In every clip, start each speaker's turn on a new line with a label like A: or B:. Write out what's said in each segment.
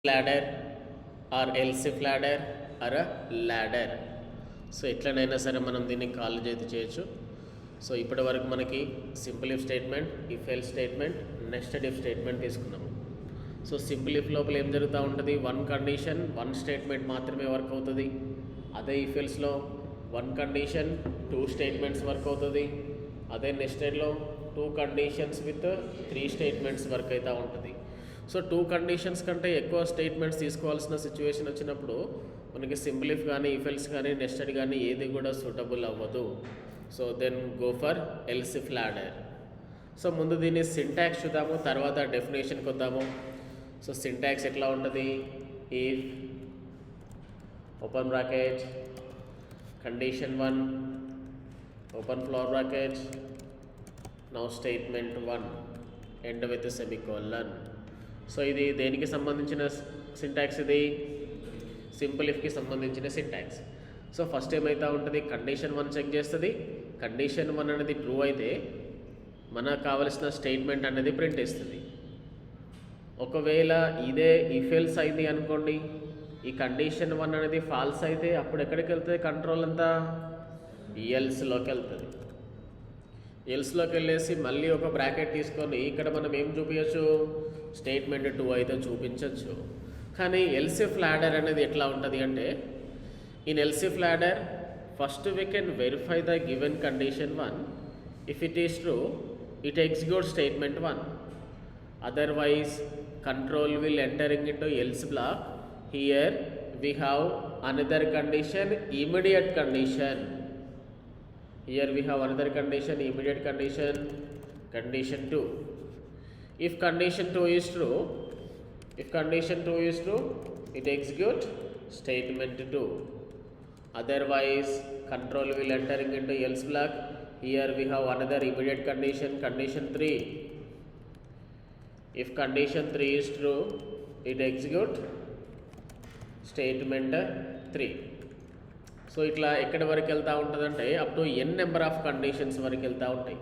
A: ladder or else if ladder or a ladder. So ఎట్లనైనా సరే మనం దీన్ని కాల్ చేతి చేయొచ్చు. సో ఇప్పటి వరకు మనకి simple if statement, if else statement, nested if statement తీసుకున్నాము. సో సింపుల్ ఇఫ్ లోపల ఏం జరుగుతూ ఉంటుంది, వన్ కండిషన్ వన్ స్టేట్మెంట్ మాత్రమే వర్క్ అవుతుంది. అదే ఇఫ్ ఎల్స్లో one condition two statements work అవుతుంది. అదే నెస్టెడ్లో two conditions with three statements work అవుతూ ఉంటుంది. సో టూ కండిషన్స్ కంటే ఎక్కువ స్టేట్మెంట్స్ తీసుకోవాల్సిన సిచ్యువేషన్ వచ్చినప్పుడు మనకి సింపుల్ ఇఫ్ కానీ ఇఫ్ ఎల్స్ కానీ నెస్టెడ్ కానీ ఏది కూడా సూటబుల్ అవ్వదు. So then go for else if ladder. So ముందు దీన్ని సింటాక్స్ చూద్దాము, తర్వాత డెఫినేషన్కి వద్దాము. సో సింటాక్స్ ఎట్లా ఉంటుంది, if open bracket condition 1 open floor bracket now statement 1 end with semicolon. So ఇది దేనికి సంబంధించిన సింటాక్స్, ఇది సింపుల్ ఇఫ్కి సంబంధించిన సింటాక్స్. సో ఫస్ట్ ఏమైతే ఉంటుంది, కండిషన్ 1 చెక్ చేస్తుంది. కండిషన్ 1 అనేది ట్రూ అయితే మనకు కావలసిన స్టేట్మెంట్ అనేది ప్రింట్ ఇస్తుంది. ఒకవేళ ఇదే ఇఫ్ ఎల్స్ అయింది అనుకోండి, ఈ కండిషన్ 1 అనేది ఫాల్స్ అయితే అప్పుడు ఎక్కడికి వెళ్తుంది, కంట్రోల్ అంతా ఎల్స్లోకి వెళ్తుంది. ఎల్స్లోకి వెళ్ళేసి మళ్ళీ ఒక బ్రాకెట్ తీసుకొని ఇక్కడ మనం ఏం చూపించచ్చు, స్టేట్మెంట్ 2 అయితే చూపించవచ్చు. కానీ ఎల్స్ ఇఫ్ లాడర్ అనేది ఎట్లా ఉంటుంది అంటే, in else if ladder first we can verify the given condition 1. If it is true it execute statement 1. Otherwise control will entering into else block. Here we have another condition, immediate condition. Here we have another condition, immediate condition, condition 2. If condition 2 is true, it execute statement 2. Otherwise, control will entering into else block. Here we have another immediate condition, condition 3. If condition 3 is true, it execute statement 3. So ఇట్లా ఎక్కడి వరకు వెళ్తూ ఉంటుందంటే up to N number of conditions వరకు వెళ్తూ ఉంటాయి.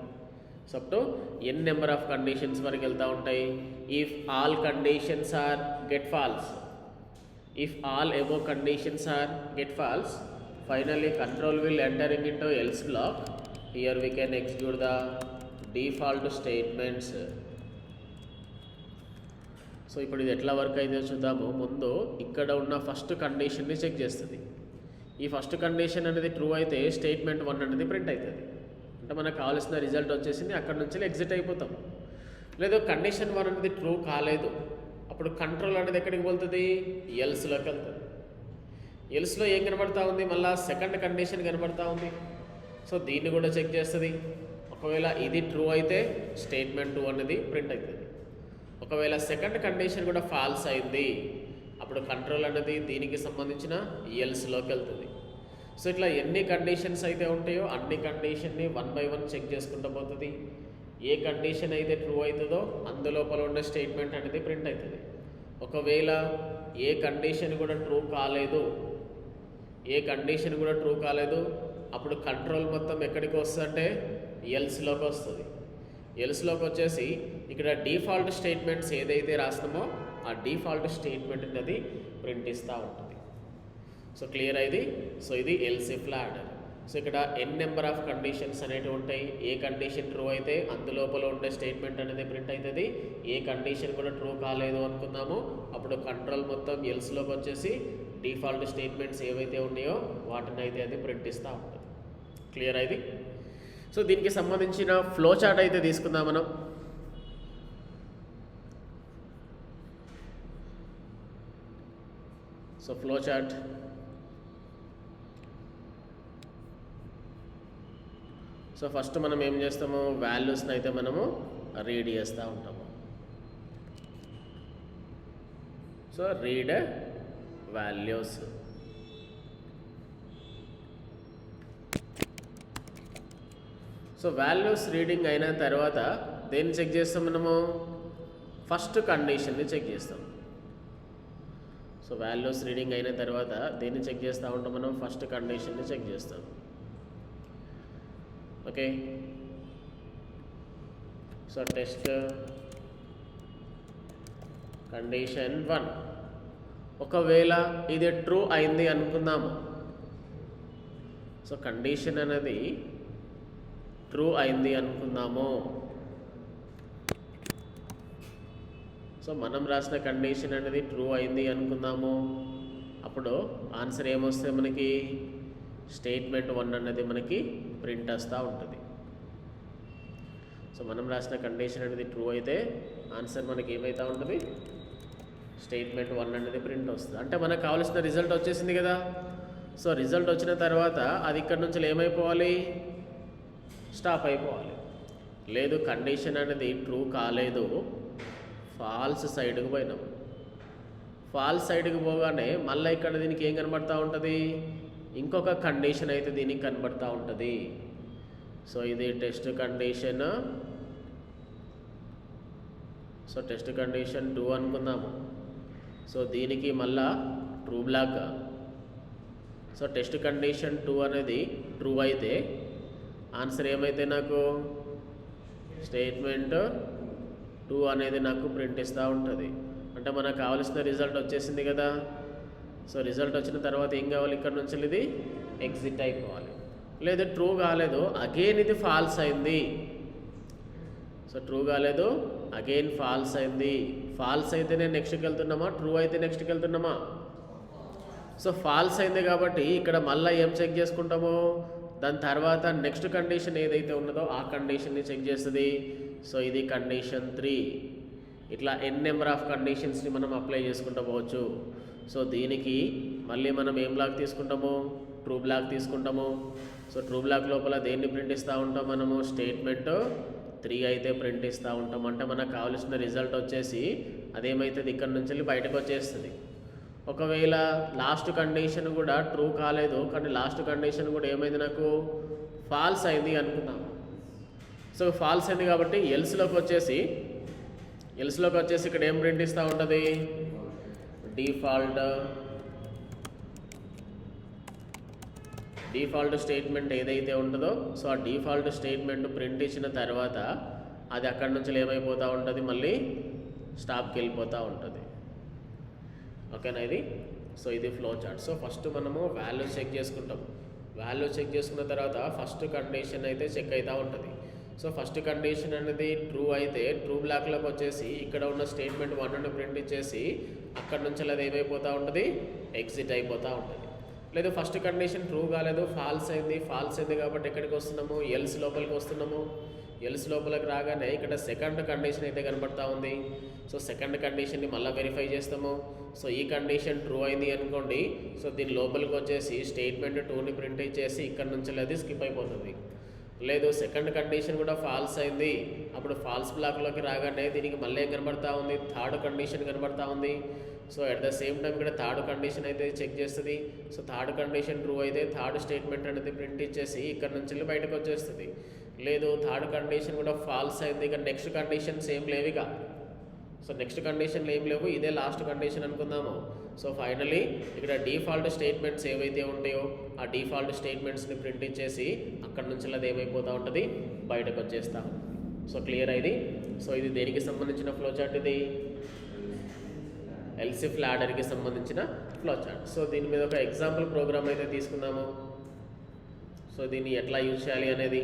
A: So up to N number of conditions వరకు వెళ్తూ ఉంటాయి. If all conditions are get false, if all above conditions are get false, finally control will entering into else block. Here we can execute the default statements. So ఇప్పుడు ఇది ఎట్లా work అయితే చూద్దాము. ముందు ఇక్కడ ఉన్న ఫస్ట్ కండిషన్ని చెక్ చేస్తుంది. ఈ ఫస్ట్ కండిషన్ అనేది ట్రూ అయితే స్టేట్మెంట్ 1 అనేది ప్రింట్ అవుతుంది. అంటే మనకు కావాల్సిన రిజల్ట్ వచ్చేసింది, అక్కడ నుంచి ఎగ్జిట్ అయిపోతాం. లేదు కండిషన్ 1 అనేది ట్రూ కాలేదు, అప్పుడు కంట్రోల్ అనేది ఎక్కడికి వెళ్తుంది, ఎల్స్లోకి వెళ్తుంది. ఎల్స్లో ఏం కనబడతా ఉంది, మళ్ళీ సెకండ్ కండిషన్ కనబడతా ఉంది. సో దీన్ని కూడా చెక్ చేస్తుంది. ఒకవేళ ఇది ట్రూ అయితే స్టేట్మెంట్ 2 అనేది ప్రింట్ అవుతుంది. ఒకవేళ సెకండ్ కండిషన్ కూడా ఫాల్స్ అయింది, అప్పుడు కంట్రోల్ అనేది దీనికి సంబంధించిన ఎల్స్లోకి వెళ్తుంది. సో ఇట్లా ఎన్ని కండిషన్స్ అయితే ఉంటాయో అన్ని కండిషన్ని 1 by 1 చెక్ చేసుకుంటూ పోతుంది. ఏ కండిషన్ అయితే ట్రూ అవుతుందో అందులోపల ఉండే స్టేట్మెంట్ అనేది ప్రింట్ అవుతుంది. ఒకవేళ ఏ కండిషన్ కూడా ట్రూ కాలేదు, అప్పుడు కంట్రోల్ మొత్తం ఎక్కడికి వస్తుందంటే ఎల్స్లోకి వస్తుంది. ఎల్స్లోకి వచ్చేసి ఇక్కడ డిఫాల్ట్ స్టేట్మెంట్స్ ఏదైతే రాసినామో ఆ డిఫాల్ట్ స్టేట్మెంట్ అనేది ప్రింట్ ఇస్తూ ఉంటుంది. సో క్లియర్ అయింది. సో ఇది ఎల్స్ ఇఫ్ లాడర్. సో ఇక్కడ ఎన్ నెంబర్ ఆఫ్ కండిషన్స్ అనేటివి ఉంటాయి. ఏ కండిషన్ ట్రూ అయితే అందులోపల ఉండే స్టేట్మెంట్ అనేది ప్రింట్ అవుతుంది. ఏ కండిషన్ కూడా ట్రూ కాలేదు అనుకుందాము, అప్పుడు కంట్రోల్ మొత్తం ఎల్స్లోకి వచ్చేసి డిఫాల్ట్ స్టేట్మెంట్స్ ఏవైతే ఉన్నాయో వాటిని అయితే అది ప్రింట్ ఇస్తూ ఉంటుంది. క్లియర్ అయింది. సో దీనికి సంబంధించిన ఫ్లో చార్ట్ అయితే తీసుకుందాం మనం. So flow chart, so first మనం ఏం చేస్తాము, వాల్యూస్ని అయితే మనము రీడ్ చేస్తూ ఉంటాము. So read values. So values reading అయిన తర్వాత దేన్ని చెక్ చేస్తాం మనము, ఫస్ట్ కండిషన్ని చెక్ చేస్తాం. సో వాల్యూస్ రీడింగ్ అయిన తర్వాత దేన్ని చెక్ చేస్తూ ఉంటాం మనం, ఫస్ట్ కండిషన్ని చెక్ చేస్తాం. ఓకే, సో టెస్ట్ కండిషన్ 1 ఒకవేళ ఇది ట్రూ అయింది అనుకుందాము. సో కండిషన్ అనేది ట్రూ అయింది అనుకుందాము. సో మనం రాసిన కండిషన్ అనేది ట్రూ అయింది అనుకుందాము. అప్పుడు ఆన్సర్ ఏమొస్తే మనకి స్టేట్మెంట్ 1 అనేది మనకి ప్రింట్ వస్తూ ఉంటుంది. సో మనం రాసిన కండిషన్ అనేది ట్రూ అయితే ఆన్సర్ మనకి ఏమవుతూ ఉంటుంది, స్టేట్మెంట్ 1 అనేది ప్రింట్ వస్తుంది. అంటే మనకు కావాల్సిన రిజల్ట్ వచ్చేసింది కదా. సో రిజల్ట్ వచ్చిన తర్వాత అది ఇక్కడ నుంచి ఏమైపోవాలి, స్టాప్ అయిపోవాలి. లేదు కండిషన్ అనేది ట్రూ కాలేదు, ఫాల్స్ సైడ్కి పోయినాం. ఫాల్స్ సైడ్కి పోగానే మళ్ళీ ఇక్కడ దీనికి ఏం కనబడుతూ ఉంటుంది, ఇంకొక కండిషన్ అయితే దీనికి కనబడుతూ ఉంటుంది. సో ఇది test condition. So test condition 2 అనుకుందాము. సో దీనికి మళ్ళా true block. So test condition 2 అనేది ట్రూ అయితే ఆన్సర్ ఏమైతే నాకు స్టేట్మెంట్ 2 అనేది నాకు ప్రింట్ ఇస్తూ ఉంటుంది. అంటే మనకు కావాల్సిన రిజల్ట్ వచ్చేసింది కదా. సో రిజల్ట్ వచ్చిన తర్వాత ఏం కావాలి, ఇక్కడ నుంచి ఇది ఎగ్జిట్ అయిపోవాలి. లేదు ట్రూ కాలేదు, అగైన్ ఇది ఫాల్స్ అయింది. సో ట్రూ కాలేదు, అగైన్ ఫాల్స్ అయింది. ఫాల్స్ అయితేనే నెక్స్ట్కి వెళ్తున్నామా, ట్రూ అయితే నెక్స్ట్కి వెళ్తున్నామా? సో ఫాల్స్ అయింది కాబట్టి ఇక్కడ మళ్ళీ ఏం చెక్ చేసుకుంటాము, దాని తర్వాత నెక్స్ట్ కండిషన్ ఏదైతే ఉన్నదో ఆ కండిషన్ని చెక్ చేస్తుంది. సో ఇది కండిషన్ 3. ఇట్లా ఎన్ నెంబర్ ఆఫ్ కండిషన్స్ని మనం అప్లై చేసుకుంటూ పోవచ్చు. సో దీనికి మళ్ళీ మనం ఏం బ్లాక్ తీసుకుంటాము, ట్రూ బ్లాక్ తీసుకుంటాము. సో ట్రూ బ్లాక్ లోపల దేన్ని ప్రింట్ ఇస్తూ ఉంటాం మనము, స్టేట్మెంట్ 3 అయితే ప్రింట్ ఇస్తూ ఉంటాం. అంటే మనకు కావాల్సిన రిజల్ట్ వచ్చేసి అదేమవుతుంది, ఇక్కడ నుంచి బయటకు వచ్చేస్తుంది. ఒకవేళ లాస్ట్ కండిషన్ కూడా ట్రూ కాలేదు, కానీ లాస్ట్ కండిషన్ కూడా ఏమైంది, నాకు ఫాల్స్ అయింది అనుకుందాం. సో ఫాల్స్ అయింది కాబట్టి ఎల్స్లోకి వచ్చేసి ఇక్కడ ఏం ప్రింట్ ఇస్తూ ఉంటుంది, డిఫాల్ట్ స్టేట్మెంట్ ఏదైతే ఉంటుందో సో ఆ డిఫాల్ట్ స్టేట్మెంట్ ప్రింట్ ఇచ్చిన తర్వాత అది అక్కడి నుంచి ఏమైపోతూ ఉంటుంది, మళ్ళీ స్టాప్కి వెళ్ళిపోతూ ఉంటుంది. ఓకేనా ఇది. సో ఇది ఫ్లో చార్ట్. సో ఫస్ట్ మనము వాల్యూ చెక్ చేసుకుంటాం. వాల్యూ చెక్ చేసుకున్న తర్వాత ఫస్ట్ కండిషన్ అయితే చెక్ అవుతూ ఉంటుంది. సో ఫస్ట్ కండిషన్ అనేది ట్రూ అయితే ట్రూ బ్లాక్లోకి వచ్చేసి ఇక్కడ ఉన్న స్టేట్మెంట్ 1 ప్రింట్ ఇచ్చేసి అక్కడ నుంచి అది ఏమైపోతూ ఉంటుంది, ఎగ్జిట్ అయిపోతూ ఉంటుంది. లేదు ఫస్ట్ కండిషన్ ట్రూ కాలేదు, ఫాల్స్ అయింది కాబట్టి ఎక్కడికి వస్తున్నాము, ఎల్స్ లోపలికి వస్తున్నాము. ఎల్స్ లోపలికి రాగానే ఇక్కడ సెకండ్ కండిషన్ అయితే కనబడతా ఉంది. సో సెకండ్ కండిషన్ని మళ్ళీ వెరిఫై చేస్తాము. సో ఈ కండిషన్ ట్రూ అయింది అనుకోండి, సో దీని లోపలికి వచ్చేసి స్టేట్మెంట్ 2ని ప్రింట్ ఇచ్చేసి ఇక్కడ నుంచి అది స్కిప్ అయిపోతుంది. లేదు సెకండ్ కండిషన్ కూడా ఫాల్స్ అయింది, అప్పుడు ఫాల్స్ బ్లాక్లోకి రాగానే దీనికి మళ్ళీ ఏం కనబడతా ఉంది, థర్డ్ కండిషన్ కనబడతా ఉంది. So at the same time ఇక్కడ థర్డ్ కండిషన్ అయితే చెక్ చేస్తుంది. సో థర్డ్ కండిషన్ ట్రూ అయితే థర్డ్ స్టేట్మెంట్ అనేది ప్రింట్ ఇచ్చేసి ఇక్కడ నుంచి బయటకు వచ్చేస్తుంది. లేదు థర్డ్ కండిషన్ కూడా ఫాల్స్ అయింది, ఇక నెక్స్ట్ కండిషన్స్ ఏం లేవుగా. సో నెక్స్ట్ కండిషన్లు ఏం లేవు, ఇదే లాస్ట్ కండిషన్ అనుకుందాము. సో ఫైనలీ ఇక్కడ డిఫాల్ట్ స్టేట్మెంట్స్ ఏవైతే ఉంటాయో ఆ డిఫాల్ట్ స్టేట్మెంట్స్ని ప్రింట్ ఇచ్చేసి అక్కడ నుంచి అది ఏమైపోతూ ఉంటుంది, బయటకు వచ్చేస్తాం. సో క్లియర్ ఇది. సో ఇది దేనికి సంబంధించిన ఫ్లో చార్ట్, ఇది ఎల్సిఫ్ లాడర్కి సంబంధించిన ఫ్లో చార్ట్. సో దీని మీద ఒక ఎగ్జాంపుల్ ప్రోగ్రామ్ అయితే తీసుకున్నాము. సో దీన్ని ఎట్లా యూజ్ చేయాలి అనేది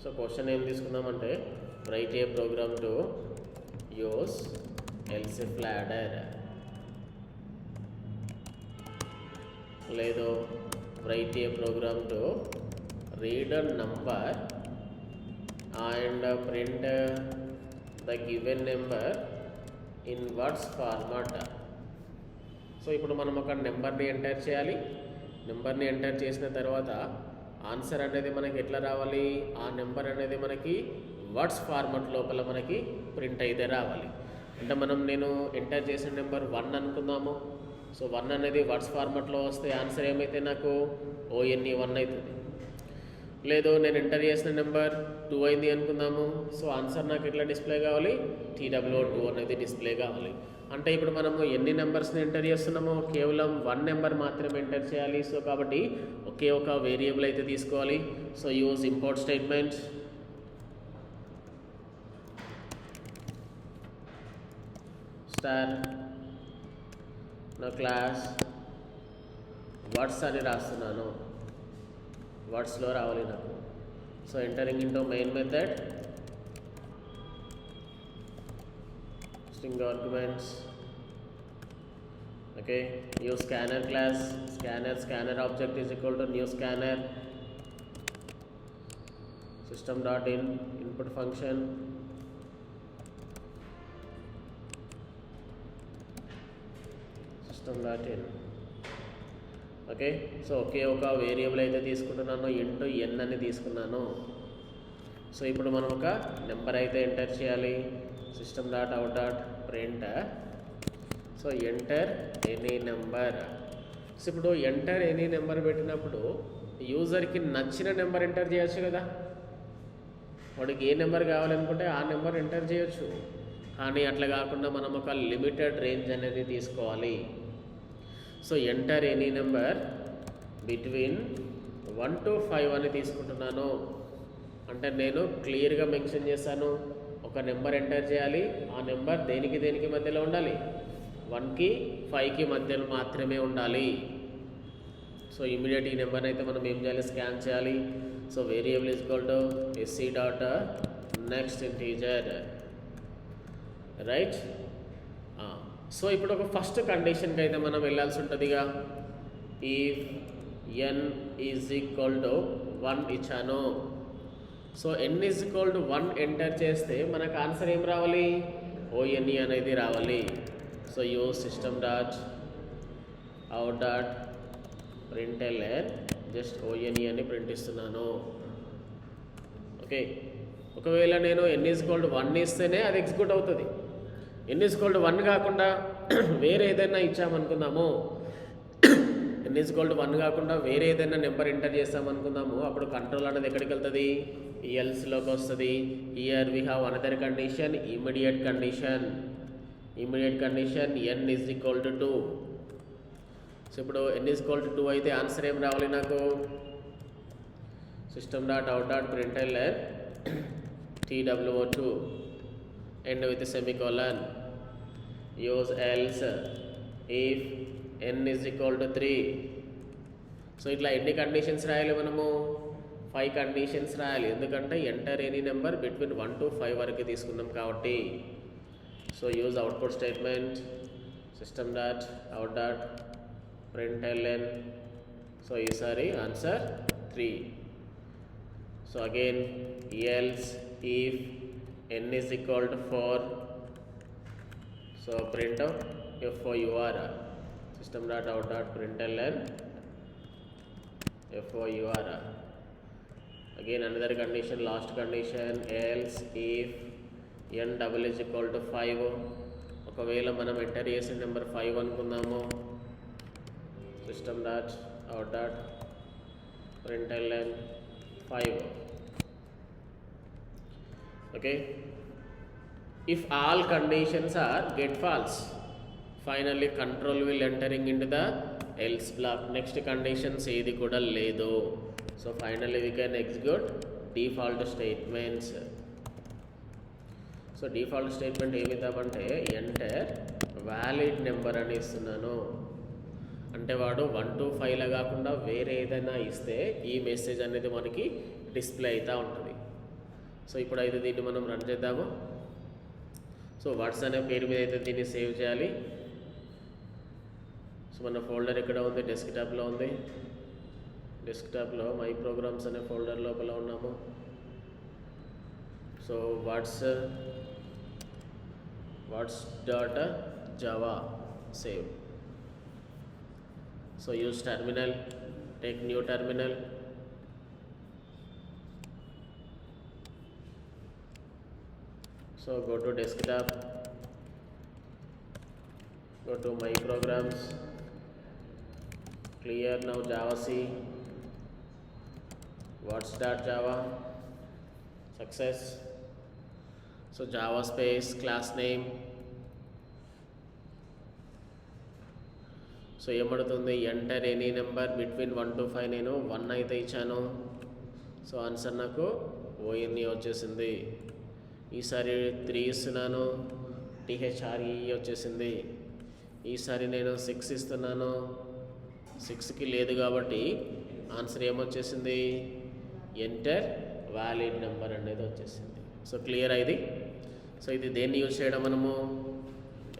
A: సో క్వశ్చన్ ఏం తీసుకుందామంటే write a program to use elif ladder, లేదు write a program to read a number and print the given number in words format. So ఇప్పుడు మనం ఒక నెంబర్ని ఎంటర్ చేయాలి. నెంబర్ని ఎంటర్ చేసిన తర్వాత ఆన్సర్ అనేది మనకి ఎట్లా రావాలి, ఆ నెంబర్ అనేది మనకి వర్డ్స్ ఫార్మాట్ లోపల మనకి ప్రింట్ అయితే రావాలి. అంటే నేను ఎంటర్ చేసిన నెంబర్ 1 అనుకుందాము. సో 1 అనేది వర్డ్స్ ఫార్మాట్లో వస్తే ఆన్సర్ ఏమైతే నాకు ONE 1 అవుతుంది. లేదు నేను ఎంటర్ చేసిన నెంబర్ 2 అయింది అనుకుందాము. సో ఆన్సర్ నాకు ఎట్లా డిస్ప్లే కావాలి, TWO2 అనేది డిస్ప్లే కావాలి. అంటే ఇప్పుడు మనము ఎన్ని నెంబర్స్ని ఎంటర్ చేస్తున్నామో కేవలం 1 నెంబర్ మాత్రమే ఎంటర్ చేయాలి. సో కాబట్టి ఒకే ఒక వేరియబుల్ అయితే తీసుకోవాలి. So use import statement. Star నా క్లాస్ వర్డ్స్ అని రాస్తున్నాను, వర్డ్స్లో రావాలి నాకు. So entering into main method string arguments. Okay, use scanner class. Scanner object is equal to new scanner. System dot in input function. System dot in. Okay, so ఒకే ఒక variable అయితే తీసుకుంటున్నాను, into n అని తీసుకున్నాను. So ఇప్పుడు మనం ఒక number అయితే ఎంటర్ చేయాలి. System dot out dot print. So enter any number. So ఇప్పుడు ఎంటర్ ఎనీ నెంబర్ పెట్టినప్పుడు యూజర్కి నచ్చిన నెంబర్ ఎంటర్ చేయొచ్చు కదా. వాడికి ఏ నెంబర్ కావాలనుకుంటే ఆ నెంబర్ ఎంటర్ చేయొచ్చు. కానీ అట్లా కాకుండా మనం ఒక లిమిటెడ్ రేంజ్ అనేది తీసుకోవాలి. So enter any number between 1 to 5 అని తీసుకుంటున్నాను. అంటే నేను క్లియర్గా మెన్షన్ చేశాను, ఒక నెంబర్ ఎంటర్ చేయాలి, ఆ నెంబర్ దేనికి మధ్యలో ఉండాలి, 1కి 5కి మధ్యలో మాత్రమే ఉండాలి. సో ఇమీడియట్ ఈ నెంబర్ని అయితే మనం ఏం చేయాలి, స్కాన్ చేయాలి. So variable is equal to sc dot next integer, right. So ఇప్పుడు ఒక ఫస్ట్ కండిషన్కి అయితే మనం వెళ్ళాల్సి ఉంటుందిగా. If n is equal to 1 ఇచ్చాను. So n is equal to 1 enter చేస్తే మనకు ఆన్సర్ ఏం రావాలి, ONE అనేది రావాలి. So use system dot out dot println just ONE అని ప్రింట్ ఇస్తున్నాను. ఓకే, ఒకవేళ నేను n ఈజ్ ఈక్వల్ టు 1 ఇస్తేనే అది ఎగ్జిక్యూట్ అవుతుంది. n ఈజ్ ఈక్వల్ టు 1 కాకుండా వేరే ఏదైనా ఇచ్చామనుకుందాము, n ఈజ్ ఈక్వల్ టు 1 కాకుండా వేరే ఏదైనా నెంబర్ ఎంటర్ చేస్తామనుకుందాము, అప్పుడు కంట్రోల్ అనేది ఎక్కడికి వెళ్తుంది, ఎల్స్లోకి వస్తుంది. Here we have another condition, immediate condition. n is equal to 2. So ఇప్పుడు n ఈజ్ ఈక్వల్ టు 2 అయితే ఆన్సర్ ఏం రావాలి నాకు, system dot out dot println TWO2 end with semicolon. Use else if n is equal to 3. So ఇట్లా ఎన్ని conditions రాయాలి మనము, 5 conditions రాయాలి. ఎందుకంటే enter any number between 1 to 5 వరకు తీసుకున్నాం కాబట్టి. So use output statement system dot out dot println. So ఈసారి answer 3. So again else if n is equal to 4. So print out FOUR system dot out dot println FOUR. Again another condition, last condition, else if n double is equal to 5. ఒకవేళ మనం enter చేసిన number 5 అనుకుందాము, system dot out dot println 5. Okay, if all conditions are get false, finally control will entering into the else block. Next conditions ఏది కూడా లేదు. So finally we can execute default statements. So default statement ఏమి ఇద్దామంటే enter valid number అని ఇస్తున్నాను. అంటే వాడు 1 to 5 కాకుండా వేరే ఏదైనా ఇస్తే ఈ మెసేజ్ అనేది మనకి డిస్ప్లే అవుతూ ఉంటుంది. సో ఇప్పుడైతే దీన్ని మనం రన్ చేద్దాము. సో వర్డ్స్ అనే పేరు మీద అయితే దీన్ని సేవ్ చేయాలి. సో మన ఫోల్డర్ ఎక్కడ ఉంది, డెస్క్టాప్లో ఉంది. డెస్క్టాప్లో మై ప్రోగ్రామ్స్ అనే ఫోల్డర్ లోపల ఉన్నాము. So words dot Java save. So use terminal, take new terminal. So go to desktop, go to my programs, Clear now Java C. What's that Java? Success. So Java space class name. So ఏమడుతుంది enter any number between 1 to 5 నేను 1 అయితే ఇచ్చాను. So answer నాకు ఓఎన్ఈ వచ్చేసింది. ఈసారి 3 ఇస్తున్నాను, టిహెచ్ఆర్ఈ వచ్చేసింది. ఈసారి నేను 6 ఇస్తున్నాను, 6కి లేదు కాబట్టి ఆన్సర్ ఏమొచ్చేసింది, ఎంటర్ వ్యాలిడ్ నెంబర్ అనేది వచ్చేసింది. సో క్లియర్ ఇది. సో ఇది దేన్ని యూజ్ చేయడం మనము,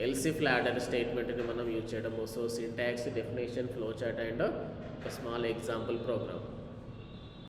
A: ఎల్సిఫ్ లాడర్ స్టేట్మెంట్ని మనం యూజ్ చేయడము. So syntax, definition, flow chart and ఒక స్మాల్ ఎగ్జాంపుల్ ప్రోగ్రామ్.